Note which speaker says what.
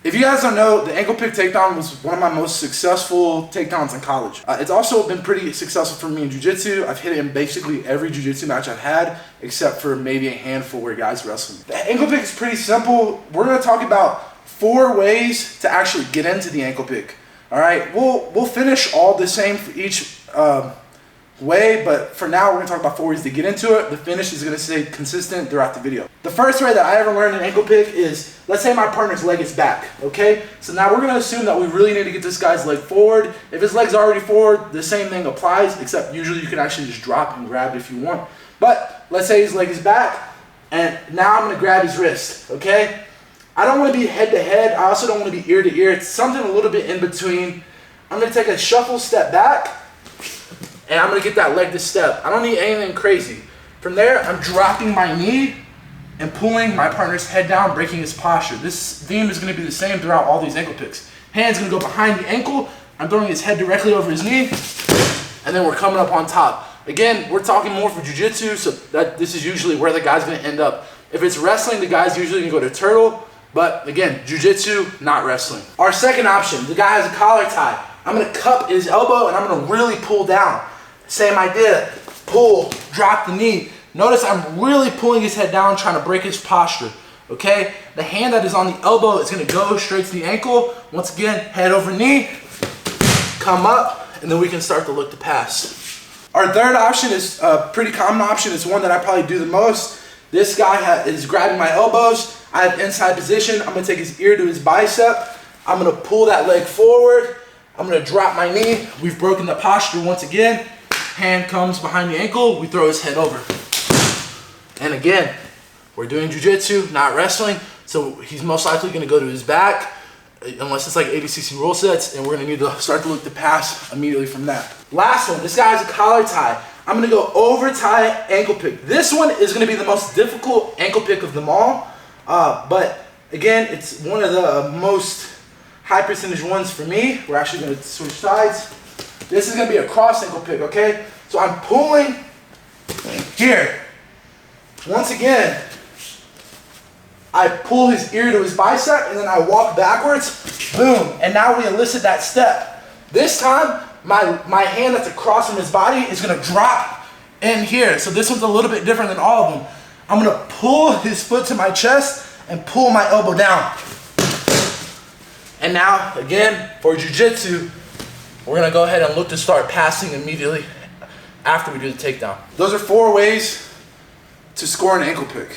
Speaker 1: If you guys don't know, the ankle pick takedown was one of my most successful takedowns in college. It's also been pretty successful for me in jiu-jitsu. I've hit it in basically every jiu-jitsu match I've had, except for maybe a handful where guys wrestle me. The ankle pick is pretty simple. We're gonna talk about 4 ways to actually get into the ankle pick. All right, we'll finish all the same for each way, but for now we're gonna talk about 4 ways to get into it. The finish is gonna stay consistent throughout the video. The first way that I ever learned an ankle pick is, let's say my partner's leg is back, okay? So now we're gonna assume that we really need to get this guy's leg forward. If his leg's already forward, the same thing applies, except usually you can actually just drop and grab it if you want. But let's say his leg is back, and now I'm gonna grab his wrist, okay? I don't wanna be head to head, I also don't wanna be ear to ear. It's something a little bit in between. I'm gonna take a shuffle step back, and I'm gonna get that leg to step. I don't need anything crazy. From there, I'm dropping my knee and pulling my partner's head down, breaking his posture. This theme is gonna be the same throughout all these ankle picks. Hand's gonna go behind the ankle, I'm throwing his head directly over his knee, and then we're coming up on top. Again, we're talking more for jiu-jitsu, so this is usually where the guy's gonna end up. If it's wrestling, the guy's usually gonna go to turtle, but again, jiu-jitsu, not wrestling. Our second option, the guy has a collar tie. I'm gonna cup his elbow and I'm gonna really pull down. Same idea, pull, drop the knee. Notice I'm really pulling his head down, trying to break his posture, okay? The hand that is on the elbow is gonna go straight to the ankle. Once again, head over knee, come up, and then we can start to look to pass. Our third option is a pretty common option. It's one that I probably do the most. This guy is grabbing my elbows. I have inside position. I'm gonna take his ear to his bicep. I'm gonna pull that leg forward. I'm gonna drop my knee. We've broken the posture once again. Hand comes behind the ankle, we throw his head over. And again, we're doing jiu-jitsu, not wrestling, so he's most likely gonna go to his back, unless it's like 80-60 roll sets, and we're gonna need to start to look to pass immediately from that. Last one, this guy has a collar tie. I'm gonna go over tie ankle pick. This one is gonna be the most difficult ankle pick of them all, but again, it's one of the most high percentage ones for me. We're actually gonna switch sides. This is gonna be a cross ankle pick, okay? So I'm pulling here. Once again, I pull his ear to his bicep and then I walk backwards, boom, and now we elicit that step. This time, my hand that's across from his body is gonna drop in here. So this one's a little bit different than all of them. I'm gonna pull his foot to my chest and pull my elbow down. And now, again, for jiu-jitsu, we're gonna go ahead and look to start passing immediately after we do the takedown. Those are 4 ways to score an ankle pick.